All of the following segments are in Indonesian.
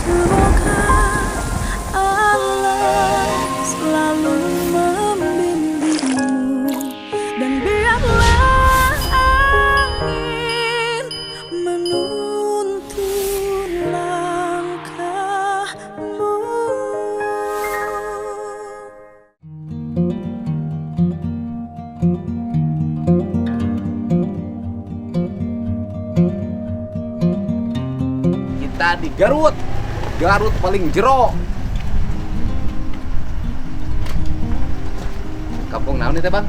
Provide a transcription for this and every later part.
Semoga Allah selalu membimbingmu dan biarlah angin menuntun langkahmu. Kita di Garut, Garut paling jero. Kampung naon itu bang?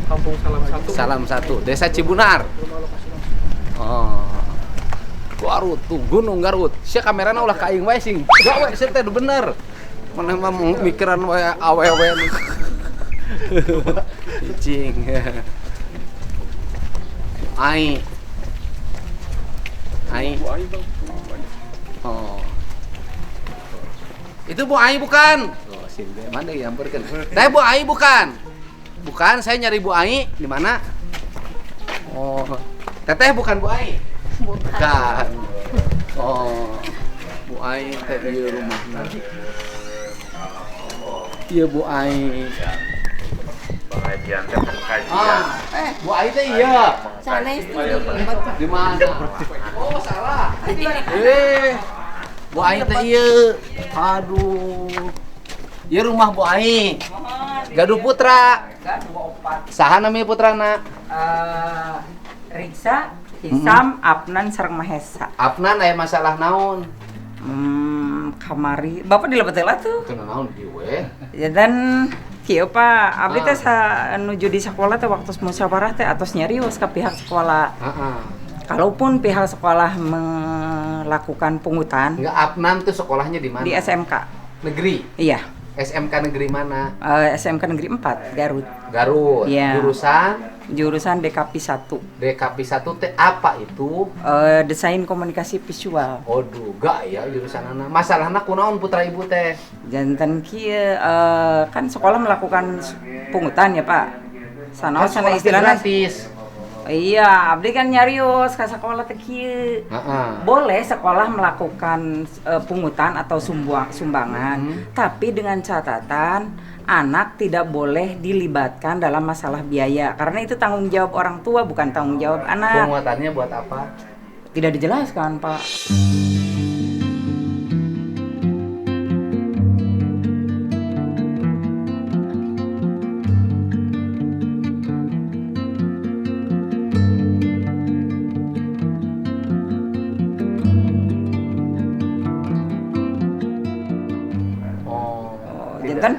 Kampung Salam Satu. Salam Satu, Desa Cibunar. Oh, Garut tuh Gunung Garut. Sia kamerana ulah kaing wae sing. Gawe sia teh bener. Mana mah mikiran wae awewe. Cicing. Ai. Oh. Itu Bu Ai bukan? Oh, sini mana yang berken? Teh Bu Ai bukan? Bukan, saya nyari Bu Ai di mana? Oh. Teteh bukan Bu Ai? Bukan. Oh. Bu Ai teh di rumahna. Iya Bu Ai. Pengajian teh pengajian. Bu Ai teh iya. Sanes tuh Di mana? Oh, salah. Bu Ai teh iya. Aduh. Ieu rumah Bu Ai. Gaduh Putra. Saha namanya putrana? Riksa, Hisam, Apnan, sareng Mahesa. Afnan aya masalah naon? Kamari. Bapak di Lebetela tuh. Teu naon ieu we. Ya dan kieu Pak, abdi teh nuju di sekolah teh waktu musyawarah teh atos nyarios ka pihak sekolah. Heeh. Kalaupun pihak sekolah melakukan pungutan Enggak, Afnan tuh sekolahnya di mana? di SMK. Negeri. Iya, SMK negeri mana? SMK Negeri 4 Garut. Garut. Iya. Jurusan Jurusan DKP 1. DKP 1 teh apa itu? Desain komunikasi visual. Aduh, gak ya jurusanana. Masalahna kunaon putra ibu teh? Jantan kieu kan sekolah melakukan pungutan ya Pak. Sanaos sana Sekolah teh istilahnya. gratis. Iya, abdi kan nyarios ka sekolah teh kieu. Heeh. Boleh sekolah melakukan pungutan atau sumbangan, tapi dengan catatan anak tidak boleh dilibatkan dalam masalah biaya karena itu tanggung jawab orang tua bukan tanggung jawab anak. Penguatannya buat apa? Tidak dijelaskan, Pak. Jantan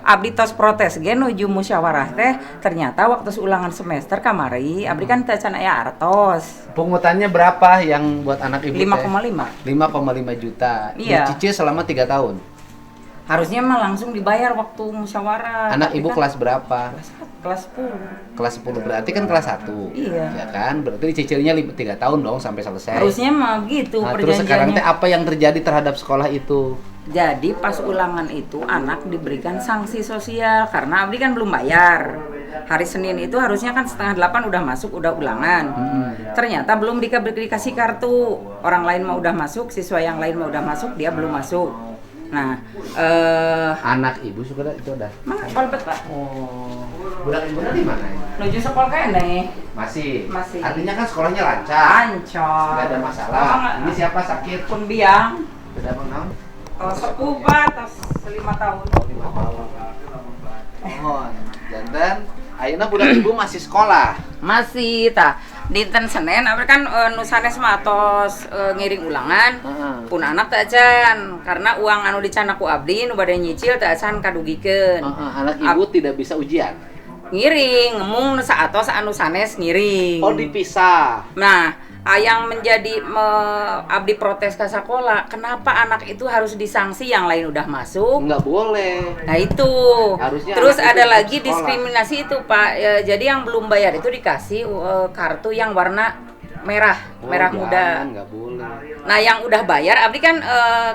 abdi tos protes ge nuju musyawarah teh ternyata waktu ulangan semester kamari abdi kan teh can aya artos Pungutannya berapa yang buat anak ibu? 5,5. 5,5 juta. Iya. Dicicil selama 3 tahun. Harusnya mah langsung dibayar waktu musyawarah. Anak Tapi ibu kan kelas berapa? kelas 10. Kelas 10 berarti kan kelas 1. Iya. Ya kan? Berarti dicicilnya 3 tahun dong sampai selesai. Harusnya mah gitu Nah, terus sekarang teh perjanjiannya. apa yang terjadi terhadap sekolah itu? Jadi pas ulangan itu anak diberikan sanksi sosial karena abdi kan belum bayar. Hari Senin itu harusnya kan 7:30 udah masuk, udah ulangan. Ternyata belum dikasih kartu. Orang lain mau udah masuk, siswa yang lain mau udah masuk, dia belum masuk. Nah, Anak ibu sudah itu udah. mana kolbet Pak? Oh. Budak ibu di mana? Menuju sekolah kene. Masih. Masih. Artinya kan sekolahnya lancar. Ancol. Enggak ada masalah. Ini siapa sakit? Pun biang. Sudah menang? Sepuh Pak, atas 5 tahun. 5 tahun. Oh, jantan. Ayeuna budak ibu masih sekolah. Masih tah. Dinten Senin abdi kan nu sanes mah atos ngiring ulangan. Heeh. Pun anak teh acan karena uang anu dican ku abdi nu bade nyicil teh acan kadugikeun. Anak ibu tidak bisa ujian. Ngiring, ngemung saatos anu sanes ngiring. Oh, dipisah. Nah, yang menjadi abdi protes ke sekolah, kenapa anak itu harus disanksi yang lain udah masuk? Enggak boleh. Nah itu. Harusnya Terus anak itu ada ikut lagi sekolah. diskriminasi itu Pak. Jadi yang belum bayar itu dikasih kartu yang warna merah, merah muda. Enggak boleh. Nah yang udah bayar, abdi kan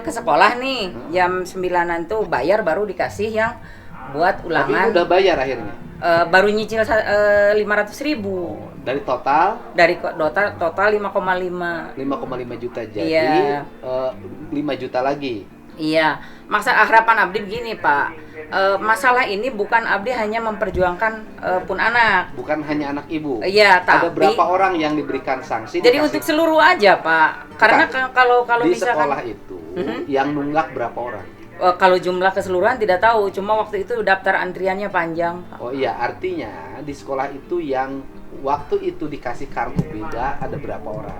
ke sekolah nih jam 9-an tuh bayar baru dikasih yang buat Tapi ulangan. udah bayar akhirnya. Baru nyicil 500.000. Dari total total 5,5. 5,5 juta jadi Iya. 5 juta lagi. Iya, harapan Abdi begini Pak. Masalah ini bukan Abdi hanya memperjuangkan pun anak. Bukan hanya anak ibu. Iya, Ada tapi berapa orang yang diberikan sanksi? jadi dikasih- untuk seluruh aja Pak. Karena kalau di misalkan sekolah itu yang nunggak berapa orang? kalau jumlah keseluruhan tidak tahu, cuma waktu itu daftar antriannya panjang. Pak. Oh iya, artinya di sekolah itu yang waktu itu dikasih kartu beda ada berapa orang?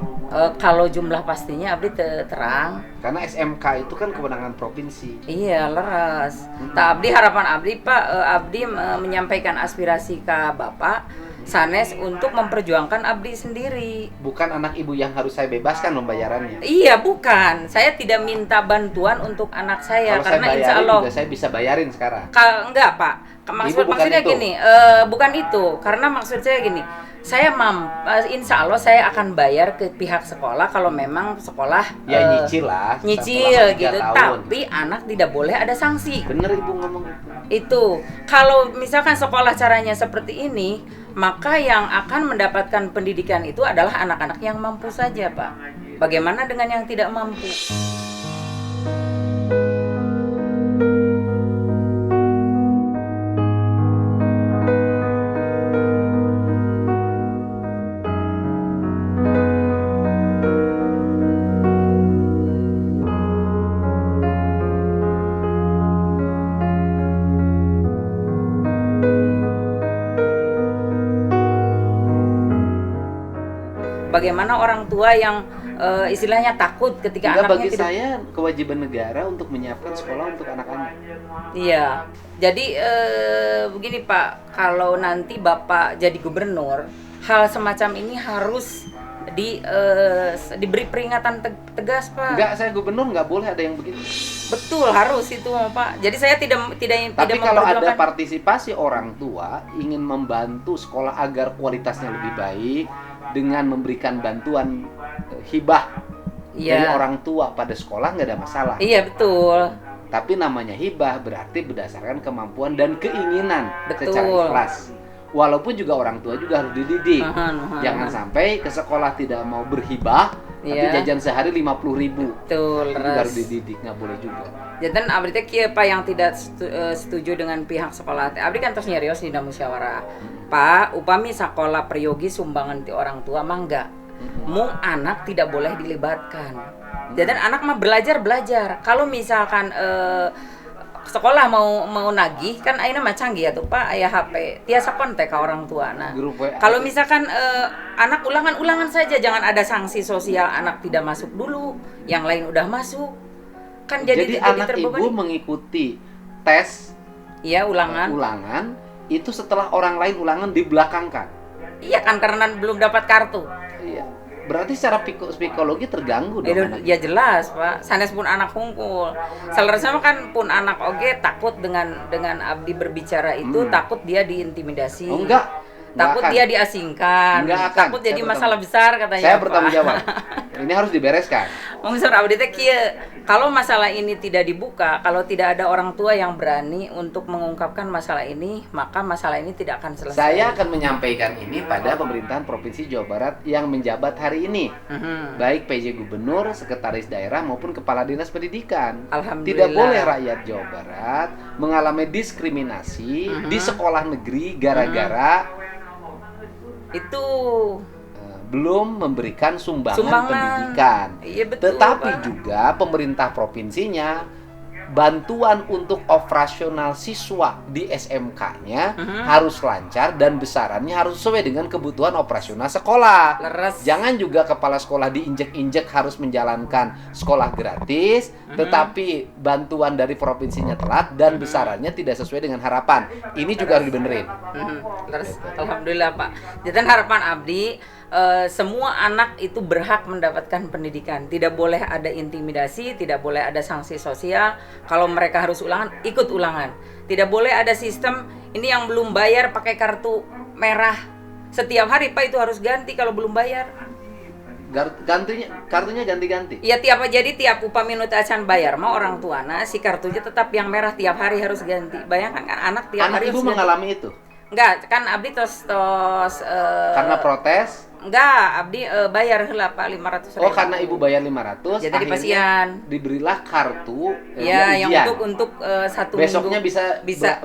Kalau jumlah pastinya Abdi terang. Karena SMK itu kan kewenangan provinsi. Iya, leres. Tak Abdi harapan Abdi Pak, Abdi menyampaikan aspirasi ke Bapak sanes untuk memperjuangkan Abdi sendiri. Bukan anak ibu yang harus saya bebaskan pembayarannya. Iya, bukan. Saya tidak minta bantuan untuk anak saya Kalau karena saya insya bayarin Allah juga saya bisa bayarin sekarang. Enggak Pak. Ibu bukan Maksudnya itu. gini, bukan itu. Karena maksud saya gini, saya insya Allah saya akan bayar ke pihak sekolah kalau memang sekolah Ya nyicil lah. nyicil selama 3 gitu. tahun. Tapi anak tidak boleh ada sanksi. Bener ibu ngomong itu. Itu kalau misalkan sekolah caranya seperti ini, maka yang akan mendapatkan pendidikan itu adalah anak-anak yang mampu saja, Pak. Bagaimana dengan yang tidak mampu? Bagaimana orang tua yang istilahnya takut ketika Enggak, anaknya bagi tidak. saya kewajiban negara untuk menyiapkan sekolah untuk anak-anak. Iya. Jadi begini Pak, kalau nanti Bapak jadi gubernur, hal semacam ini harus diberi peringatan tegas Pak. Enggak, saya gubernur nggak boleh ada yang begitu. Betul, harus itu Pak. Jadi saya tidak Tapi kalau ada memperjuangkan- partisipasi orang tua ingin membantu sekolah agar kualitasnya lebih baik dengan memberikan bantuan hibah Iya. dari orang tua pada sekolah nggak ada masalah. Iya betul. Tapi namanya hibah berarti berdasarkan kemampuan dan keinginan Betul. secara ikhlas. Walaupun juga orang tua juga harus dididik. Jangan Aha. sampai ke sekolah tidak mau berhibah, tapi Iya. jajan sehari 50.000. Betul, Itu juga harus res. dididik, nggak boleh juga. Jadi abdi teh kieu Pak yang tidak setuju dengan pihak sekolah teh. Abdi kan terus nyarios dina musyawarah. Pak, upami sakola prayogi sumbangan ti orang tua mah enggak. Mung anak tidak boleh dilibatkan. Jadi anak mah belajar. Kalau misalkan sekolah mau nagih kan ayeuna mah canggih atuh Pak, aya HP. Tiasa kontak ka orang tua. Nah, Grup WA. kalau misalkan anak ulangan saja, jangan ada sanksi sosial anak tidak masuk dulu, yang lain udah masuk. Kan Jadi anak terbebani. ibu mengikuti tes Iya, ulangan. ulangan itu setelah orang lain ulangan dibelakangkan. Iya kan karena belum dapat kartu. Iya. Berarti secara psikologi terganggu dong anak. Ya jelas, Pak. Sanes pun anak hungkul. Salerasna kan pun anak oge takut dengan abdi berbicara itu, takut dia diintimidasi. Oh, enggak. Takut Enggak dia akan. diasingkan. Enggak akan. Takut Saya jadi bertanggung- masalah besar katanya. Saya Pak. bertanggung jawab. Ini harus dibereskan. Maksud abdi teh kieu, kalau masalah ini tidak dibuka, kalau tidak ada orang tua yang berani untuk mengungkapkan masalah ini, maka masalah ini tidak akan selesai. Saya akan menyampaikan ini pada pemerintahan Provinsi Jawa Barat yang menjabat hari ini. Mhm. Baik PJ Gubernur, Sekretaris Daerah maupun Kepala Dinas Pendidikan. Alhamdulillah. Tidak boleh rakyat Jawa Barat mengalami diskriminasi di sekolah negeri gara-gara Itu belum memberikan sumbangan Sumbangan. pendidikan. Iya, betul, Tetapi Pak. juga pemerintah provinsinya bantuan untuk operasional siswa di SMK-nya harus lancar dan besarannya harus sesuai dengan kebutuhan operasional sekolah. leres. Jangan juga kepala sekolah diinjek-injek harus menjalankan sekolah gratis, tetapi bantuan dari provinsinya telat dan besarannya tidak sesuai dengan harapan. Ini juga harus dibenerin. Terus alhamdulillah Pak. Jadi harapan abdi semua anak itu berhak mendapatkan pendidikan. Tidak boleh ada intimidasi, tidak boleh ada sanksi sosial. Kalau mereka harus ulangan, ikut ulangan. Tidak boleh ada sistem ini yang belum bayar pakai kartu merah. Setiap hari Pak itu harus ganti kalau belum bayar. Kartunya ganti-ganti. Ya tiap upami nu teu acan bayar mah orang tuana si kartunya tetap yang merah tiap hari harus ganti. Bayangkan kan anak tiap Anak hari ibu harus ganti. mengalami itu. Enggak, kan abdi tos Karena protes. enggak, abdi bayar heula Pak 500.000. Oh, karena ibu bayar 500, Jadi akhirnya dipasihan. diberilah kartu Ya, yang ujian. untuk 1 Besoknya minggu bisa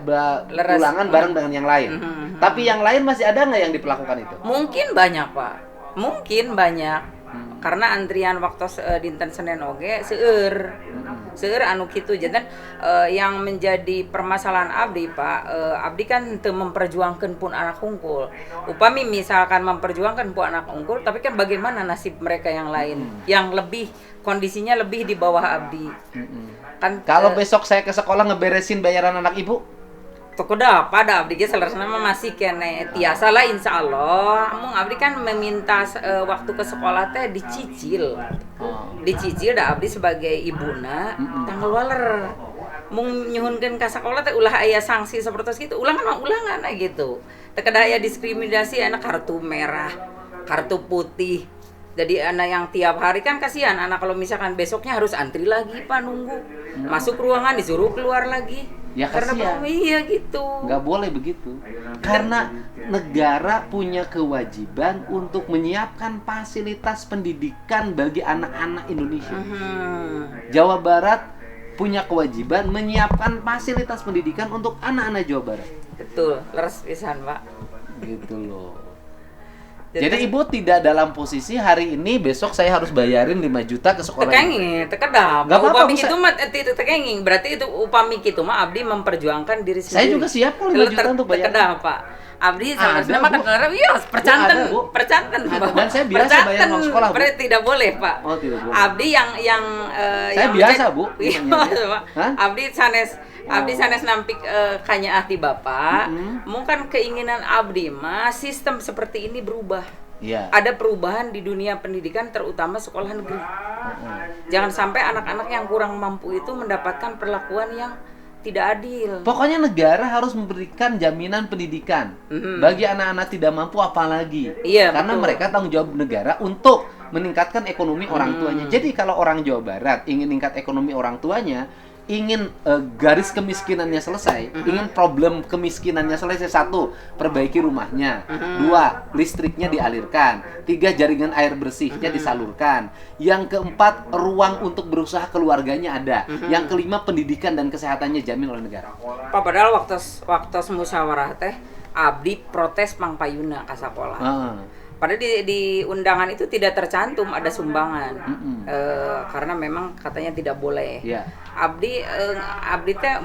leres. ulangan bareng dengan yang lain. Tapi yang lain masih ada nggak yang diperlakukan itu? Mungkin banyak Pak, mungkin banyak. Karena antrian waktu dinten Senin oge seueur anu kitu. Jadi yang menjadi permasalahan abdi Pak, abdi kan teu memperjuangkeun pun anak unggul. Upami misalkan memperjuangkan pun anak unggul, tapi kan bagaimana nasib mereka yang lain yang lebih kondisinya lebih di bawah abdi. Kan Kalau besok saya ke sekolah ngeberesin bayaran anak ibu, Tokoda pada abdi ge salerna mah masih kene tiasa lah insyaallah. Mung abdi kan meminta waktu ke sekolah teh dicicil. Dicicil da abdi sebagai ibuna tanggal waler. Mung nyuhunkeun ka sekolah teh ulah aya sanksi sapertos kitu. Ulangan mah ulangan gitu. Teu kada aya diskriminasi anak kartu merah, kartu putih. Jadi anak yang tiap hari kan kasihan anak kalau misalkan besoknya harus antri lagi Pak nunggu. Masuk ruangan disuruh keluar lagi. Ya Karena kasihan. iya gitu. nggak boleh begitu. Karena negara punya kewajiban untuk menyiapkan fasilitas pendidikan bagi anak-anak Indonesia. Jawa Barat punya kewajiban menyiapkan fasilitas pendidikan untuk anak-anak Jawa Barat. Betul, leres pisan, Pak. Gitu loh. Jadi ibu tidak dalam posisi hari ini besok saya harus bayarin 5 juta ke sekolah. Tekenging, tekedap. Nggak apa-apa, Upami Bu, itu mah tekenging, berarti itu upami kitu mah abdi memperjuangkan diri sendiri. Saya juga siap kok 5 juta untuk bayar. Tekedap, Pak. Abdi Ada, sama Bu. kan iya, percanten, Ada, Bu. percanten, Ada. Pak. Dan saya biasa bayar uang sekolah, Bu. Berarti tidak boleh, Pak. Oh, tidak boleh. Abdi yang Saya biasa, Bu. Iya, Gimana? Pak. Hah? Abdi sanes nampik kanya ahdi Bapak. Mungkin keinginan abdi mah sistem seperti ini berubah. Iya. Ada perubahan di dunia pendidikan terutama sekolah negeri. Jangan sampai anak-anak yang kurang mampu itu mendapatkan perlakuan yang tidak adil. Pokoknya negara harus memberikan jaminan pendidikan bagi anak-anak tidak mampu apalagi. Iya, Karena betul. mereka tanggung jawab negara untuk meningkatkan ekonomi orang tuanya. Jadi kalau orang Jawa Barat ingin meningkat ekonomi orang tuanya, ingin garis kemiskinannya selesai, ingin problem kemiskinannya selesai, 1, perbaiki rumahnya, 2, listriknya dialirkan, 3, jaringan air bersihnya disalurkan, yang keempat, ruang untuk berusaha keluarganya ada, yang kelima, pendidikan dan kesehatannya jamin oleh negara. Pak, padahal waktu musyawarah teh abdi protes pangpayuna ka sakola. Padahal di undangan itu tidak tercantum ada sumbangan. Karena memang katanya tidak boleh. Ya. Abdi teh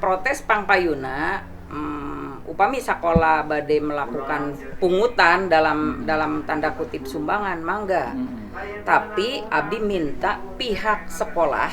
protes pangpayuna upami sakola bade melakukan pungutan dalam tanda kutip sumbangan mangga. Tapi abdi minta pihak sekolah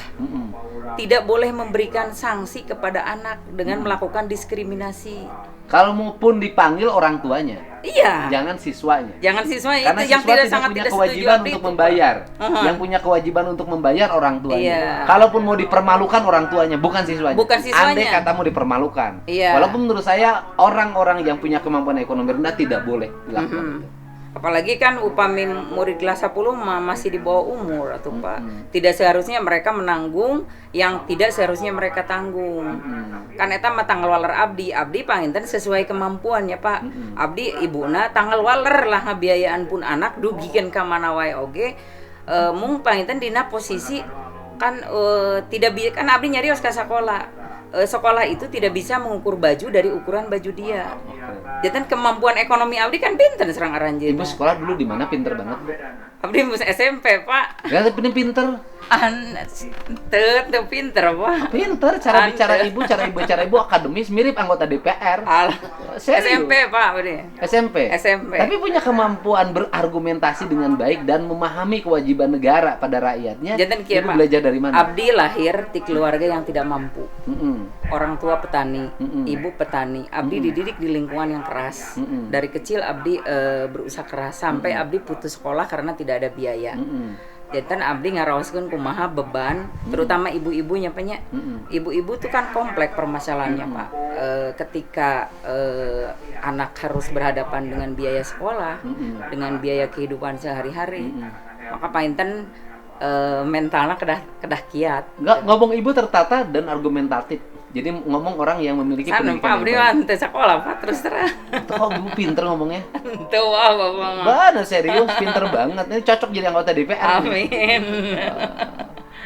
tidak boleh memberikan sanksi kepada anak dengan melakukan diskriminasi. Kalau maupun dipanggil orang tuanya, Iya. jangan siswanya. Jangan siswa Karena itu yang siswa tidak tidak sangat punya tidak setuju kewajiban abdi untuk itu, membayar. Pak. Yang punya kewajiban untuk membayar orang tuanya. Iya. Kalaupun mau dipermalukan orang tuanya, bukan siswanya. Bukan siswanya. Andai kata mau dipermalukan. Iya. Walaupun menurut saya orang-orang yang punya kemampuan ekonomi rendah tidak boleh dilakukan. Apalagi kan upami murid kelas 10 masih di bawah umur atau Pak. Tidak seharusnya mereka menanggung yang tidak seharusnya mereka tanggung. Kan eta mah tanggal waler abdi panginten sesuai kemampuannya, Pak. Abdi ibuna tanggal waler lah ngabiayaan pun anak dugikeun ka mana wae oge. Mung panginten dina posisi kan tidak bisa kan abdi nyarios ka sekolah. Sekolah itu tidak bisa mengukur baju dari ukuran baju dia. Jadi kemampuan ekonomi abdi kan pinter serang aranjeun. Ibu sekolah dulu di mana pinter banget, Bu? Abdi mus SMP, Pak. Ya, tapi ini pinter. Teu pinter, Pak. Pinter cara bicara ibu akademis mirip anggota DPR. Serius. SMP, Pak, Budi. SMP. SMP. Tapi punya kemampuan berargumentasi dengan baik dan memahami kewajiban negara pada rakyatnya. Janten kieu, Ibu Pak. belajar dari mana? Abdi lahir di keluarga yang tidak mampu. Orang tua petani, ibu petani. Abdi dididik di lingkungan yang keras. Dari kecil abdi berusaha keras sampai abdi putus sekolah karena tidak ada biaya. Jadi abdi ngaraoskeun kumaha beban, terutama ibu-ibunya penyak. Ibu-ibu tuh kan kompleks permasalahannya, Pak. Ketika anak harus berhadapan dengan biaya sekolah, dengan biaya kehidupan sehari-hari, maka painten mentalnya kedah kiat. Nggak, ngomong ibu tertata dan argumentatif. Jadi ngomong orang yang memiliki San pendidikan Pak yang Abdi baik. mah teu sekolah Pak terus terang. Kok ibu pinter ngomongnya? Teu wah Bapak mah. Bener serius, pinter banget. Ini cocok jadi anggota DPR. Amin.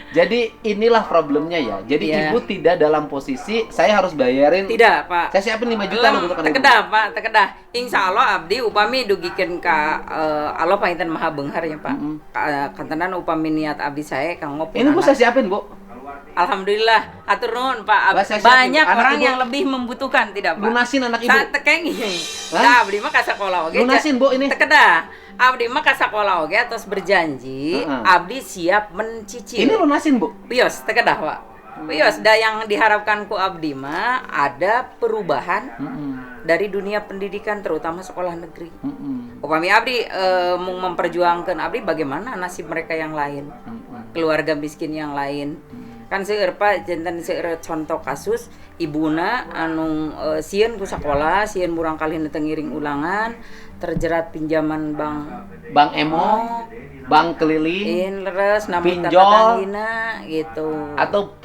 Jadi inilah problemnya ya. Jadi Iya. ibu tidak dalam posisi saya harus bayarin. Tidak, Pak. Saya siapin 5 juta loh untuk anak ibu. Tekedah, Pak, tekedah. Insya Allah abdi upami dugikeun ka Allah panginten maha beunghar ya, Pak. Kantenan upami niat abdi saya kanggo Ini bu saya siapin bu. Alhamdulillah, atur nuhun Pak. Bah, saya siapin. Banyak Anak orang ibu yang lebih membutuhkan tidak, Pak? Lunasin anak ibu. Saat tekeng Hah? Nah, abdi mah ka sakola oge. Lunasin, Bu, ini. Tekedah. Abdi mah ka sakola oge atas berjanji Heeh. abdi siap mencicil. Ini lunasin bu. Bios, tekedah, Pak. Bios, da yang diharapkan ku abdi mah ada perubahan dari dunia pendidikan terutama sekolah negeri. Upami abdi mau memperjuangkan abdi bagaimana nasib mereka yang lain, keluarga miskin yang lain. Kan seueur Pak janten seueur contoh kasus ibuna anu sieun ku sakola, sieun murang kali teu ngiring ulangan, terjerat pinjaman bank. Bank emo, bank keliling, Leres namun Pinjol. tetanggina gitu. atau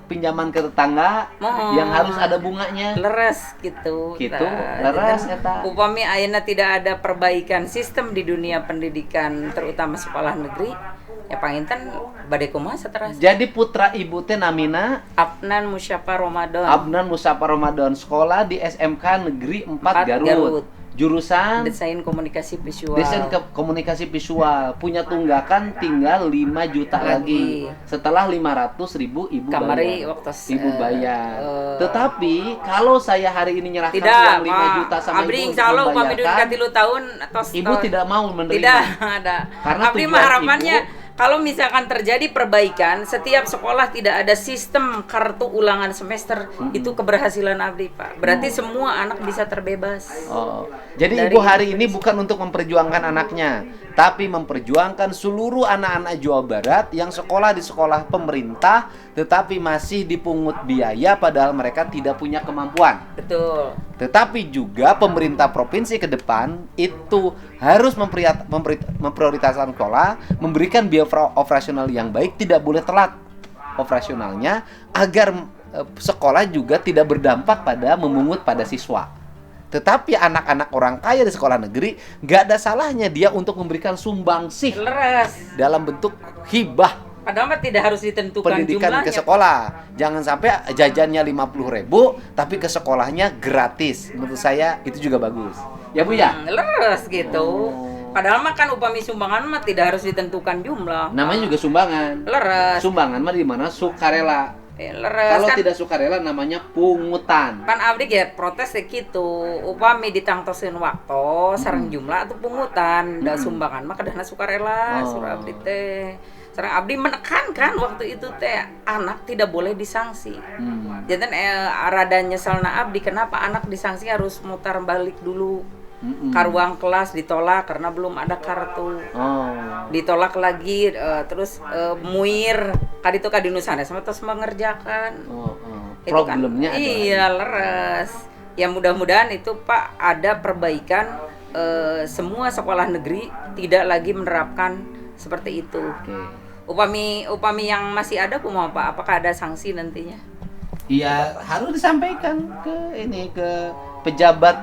pinjaman ke tetangga Mohon. yang harus ada bunganya. Leres gitu. Gitu, Tah, leres, janten eta. Upami ayeuna tidak ada perbaikan sistem di dunia pendidikan terutama sekolah negeri, ya panginten bade kumaha saterasa. Jadi putra ibu teh namina Afnan Musyafa Ramadan. Abnan Musafa Ramadan, sekolah di SMK Negeri 4 Garut. Garut. Jurusan Desain komunikasi visual. desain komunikasi visual. Punya tunggakan tinggal 5 juta lagi. Setelah 500.000 ibu Kamari bayar. waktu Ibu bayar. Tetapi kalau saya hari ini nyerahkan Tidak, uang 5 Pak. juta sama Abdi ibu insya Allah untuk upami duit membayarkan, ka 3 tahun atau ibu tidak mau menerima. Tidak ada. Karena Abdi tujuan mah harapannya ibu- kalau misalkan terjadi perbaikan, setiap sekolah tidak ada sistem kartu ulangan semester, itu keberhasilan Abdi, Pak. Berarti semua anak bisa terbebas. Oh, jadi Dari- ibu hari ini bukan untuk memperjuangkan anaknya, tapi memperjuangkan seluruh anak-anak Jawa Barat yang sekolah di sekolah pemerintah, tetapi masih dipungut biaya padahal mereka tidak punya kemampuan. Betul. Tetapi juga pemerintah provinsi ke depan itu harus memprioritaskan sekolah, memberikan biaya operasional yang baik, tidak boleh telat operasionalnya agar sekolah juga tidak berdampak pada memungut pada siswa. Tetapi anak-anak orang kaya di sekolah negeri nggak ada salahnya dia untuk memberikan sumbangsih Leres. dalam bentuk hibah Padahal mah tidak harus ditentukan pendidikan jumlahnya. ke sekolah. Jangan sampai jajannya 50.000 tapi ke sekolahnya gratis. Menurut saya itu juga bagus. Ya Bu ya? Leres gitu. Oh. Padahal mah kan upami sumbangan mah tidak harus ditentukan jumlah. Namanya juga sumbangan. Leres. Sumbangan mah di mana sukarela. Leres Kalau kan. tidak sukarela namanya pungutan. Pan abdi ge protes teh kitu upami ditangtoskeun waktu sareng jumlah atau pungutan da sumbangan mah kadahna sukarela Oh. surah abdi teh sareng abdi menekankan waktu itu teh anak tidak boleh disanksi. Janten rada nyeselna abdi kenapa anak disanksi harus mutar balik dulu ka ruang kelas, ditolak karena belum ada kartu. Oh. Ditolak lagi terus muir kaditu kadinu sanes mah terus mengerjakan. Oh. Itu kan, Problemnya adalah iya leres. Ya mudah-mudahan itu Pak ada perbaikan semua sekolah negeri tidak lagi menerapkan seperti itu. Oke. Upami yang masih ada kumaha Pak? Apakah ada sanksi nantinya? Iya, harus disampaikan ke pejabat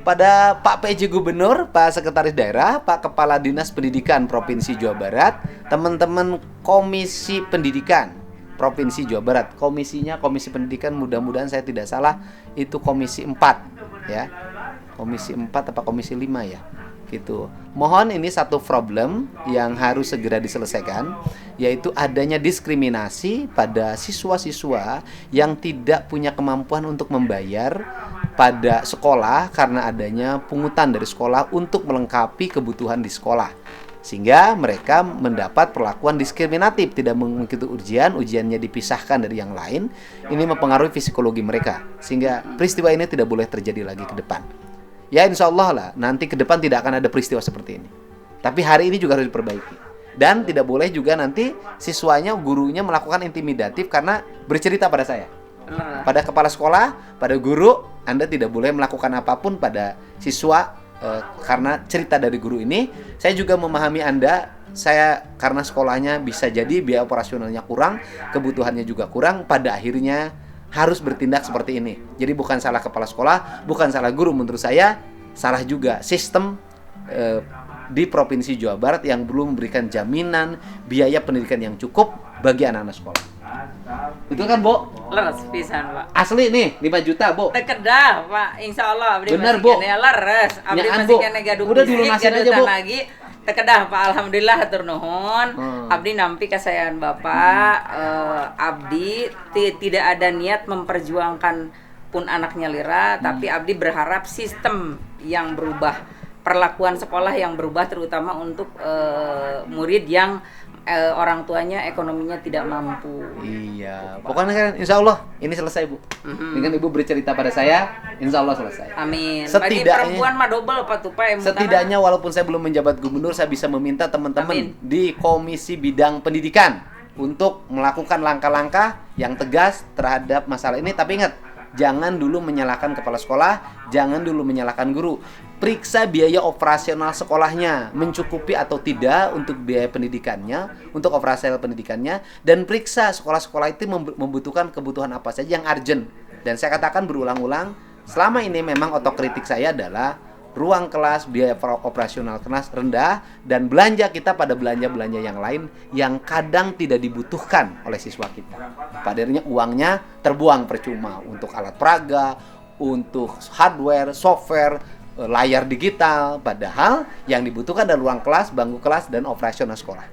pada Pak PJ Gubernur, Pak Sekretaris Daerah, Pak Kepala Dinas Pendidikan Provinsi Jawa Barat, teman-teman Komisi Pendidikan Provinsi Jawa Barat. Komisinya Komisi Pendidikan, mudah-mudahan saya tidak salah itu Komisi 4 ya. Komisi 4 apa Komisi 5 ya. Gitu. Mohon ini satu problem yang harus segera diselesaikan, yaitu adanya diskriminasi pada siswa-siswa yang tidak punya kemampuan untuk membayar pada sekolah karena adanya pungutan dari sekolah untuk melengkapi kebutuhan di sekolah. Sehingga mereka mendapat perlakuan diskriminatif, tidak mengikuti ujiannya dipisahkan dari yang lain. Ini mempengaruhi psikologi mereka, sehingga peristiwa ini tidak boleh terjadi lagi ke depan. Ya insya Allah lah, nanti ke depan tidak akan ada peristiwa seperti ini. Tapi hari ini juga harus diperbaiki. Dan tidak boleh juga nanti siswanya, gurunya melakukan intimidatif karena bercerita pada saya. Pada kepala sekolah, pada guru, Anda tidak boleh melakukan apapun pada siswa karena cerita dari guru ini. Saya juga memahami Anda, saya karena sekolahnya bisa jadi biaya operasionalnya kurang, kebutuhannya juga kurang, pada akhirnya harus bertindak seperti ini. Jadi bukan salah kepala sekolah, bukan salah guru, menurut saya salah juga sistem di Provinsi Jawa Barat yang belum memberikan jaminan biaya pendidikan yang cukup bagi anak-anak sekolah. Betul kan, Bu? Leres pisan, Pak. Asli nih, 5 juta, Bu. Tekedah, Pak. Insya Allah abdi Bener, masih Bu. kene leres. Abdi Nyaan, masih Bu. kene gaduh Udah fisik, dilunasin gaduh aja, Bu. lagi. Tekedah, Pak. Alhamdulillah hatur nuhun. Abdi nampi kasayaan Bapak. Abdi tidak ada niat memperjuangkan pun anaknya Lira, tapi Abdi berharap sistem yang berubah, perlakuan sekolah yang berubah, terutama untuk murid yang orang tuanya ekonominya tidak mampu. Iya, pokoknya kan insya Allah ini selesai, Bu. Dengan Ibu bercerita pada saya, insya Allah selesai. Amin. Bagi Setidaknya- perempuan mah double Pak Tupai. Setidaknya walaupun saya belum menjabat gubernur, saya bisa meminta teman-teman Amin. di Komisi Bidang Pendidikan untuk melakukan langkah-langkah yang tegas terhadap masalah ini. Tapi ingat, jangan dulu menyalahkan kepala sekolah, jangan dulu menyalahkan guru. Periksa biaya operasional sekolahnya, mencukupi atau tidak untuk biaya pendidikannya, untuk operasional pendidikannya, dan periksa sekolah-sekolah itu membutuhkan kebutuhan apa saja yang urgent. Dan saya katakan berulang-ulang, selama ini memang otokritik saya adalah ruang kelas, biaya operasional kelas rendah, dan belanja kita pada belanja-belanja yang lain yang kadang tidak dibutuhkan oleh siswa kita. Padahal uangnya terbuang percuma untuk alat peraga, untuk hardware, software, layar digital, padahal yang dibutuhkan adalah ruang kelas, bangku kelas, dan operasional sekolah.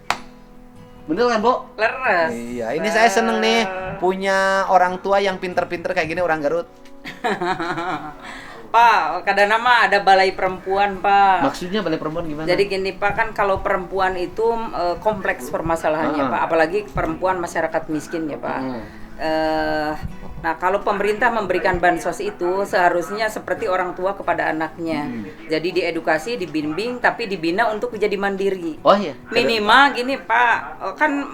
Bener kan, Bu? Leres. Iya, ini saya seneng nih punya orang tua yang pinter-pinter kayak gini, orang Garut. Pak, kadang nama ada balai perempuan, Pak. Maksudnya balai perempuan gimana? Jadi gini Pak, kan kalau perempuan itu kompleks permasalahannya Pak, apalagi perempuan masyarakat miskin ya Pak. Nah kalau pemerintah memberikan bansos itu seharusnya seperti orang tua kepada anaknya. Jadi diedukasi, dibimbing, tapi dibina untuk menjadi mandiri. Oh iya. Minimal gini Pak, kan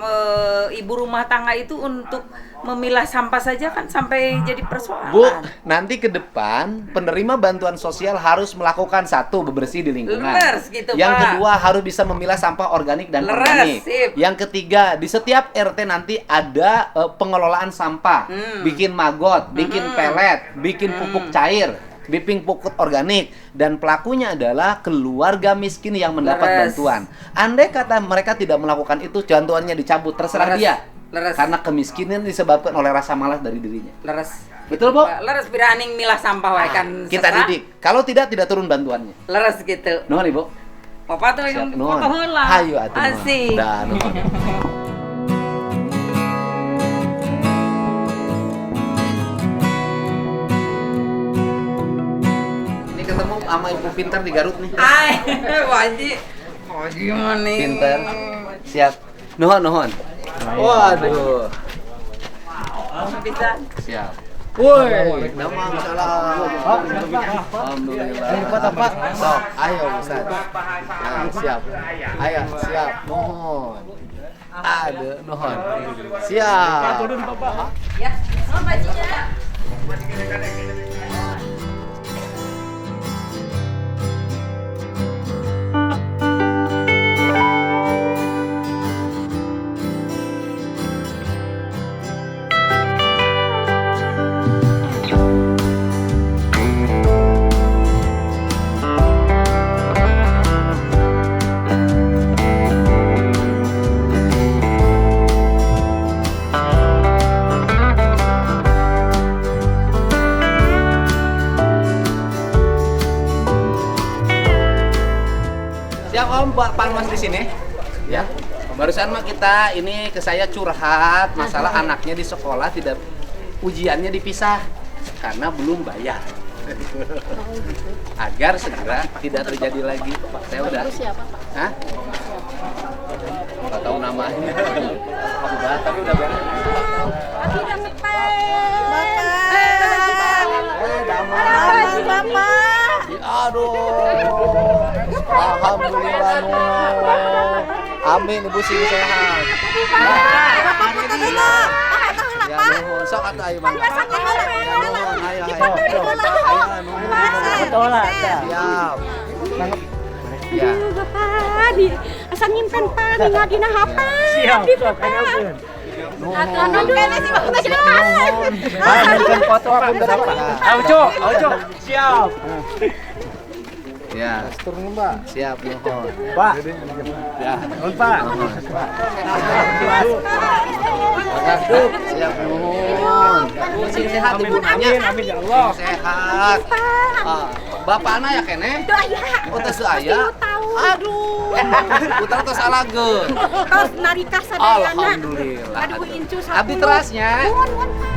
ibu rumah tangga itu untuk memilah sampah saja kan sampai jadi persoalan. Bu, nanti ke depan penerima bantuan sosial harus melakukan satu, bebersih di lingkungan. Leres gitu, Yang Pak. kedua harus bisa memilah sampah organik dan Leres, organik. sip. Yang ketiga, di setiap RT nanti ada pengelolaan sampah, bikin maggot, bikin pelet, bikin pupuk cair, bikin pupuk organik, dan pelakunya adalah keluarga miskin yang mendapat Leres. bantuan. Andai kata mereka tidak melakukan itu, bantuannya dicabut, terserah Leres. dia. Leres. Karena kemiskinan disebabkan oleh rasa malas dari dirinya. Leres. Betul, Bu? Leres biraning milah sampah wae kan. Kita sesat. didik. Kalau tidak turun bantuannya. Leres gitu. Nuhun, Ibu. Bapak tuh Siap, yang nuhun. foto heula. Hayu atuh. nuhun. Asik. Dah, nuhun. Ini ketemu sama ibu pintar di Garut nih. Ai, wajib. Oh, gimana nih? Pintar. Siap. Nuhun. Waduh. Bisa. Siap. Woi, nama salam. Alhamdulillah. Ini Pak. Sok, ayo Ustaz. Nah, siap. Ayo, siap. Mohon. Aduh, nuhun. Siap. Ya, sama bajunya. Siap Om, buat Panwas di sini. Ya. Barusan mah kita ini ke saya curhat masalah anaknya di sekolah tidak ujiannya dipisah karena belum bayar. Agar segera tidak terjadi lagi. Saya udah. Siapa Pak? Hah? Nggak tahu namanya. Udah, tapi udah beres. Aduh. Alhamdulillah. Amin, Ibu sing sehat. Ya nuhun, sok atuh ayo mangga. Ya nuhun, ayo. Siap. Ya. Bapak, asal nyimpen pan, nggak dina HP. Siap, sok, ayo, Atuh kene sih Pak jelas. Ambilkan foto aku berapa? Aujo, siap. Ya, Turun Mbak. siap mohon. Pak. Ya, Pak. siap mohon. Sing sehat ibu nanya. Amin ya Allah. Sehat. Bapakna ya kene? Itu aya. Oh, teu aya. Aduh. Putra tos salageun. Tos narika sadayana. Alhamdulillah. Aduh incu satu. Abdi terasnya. Nuhun, nuhun.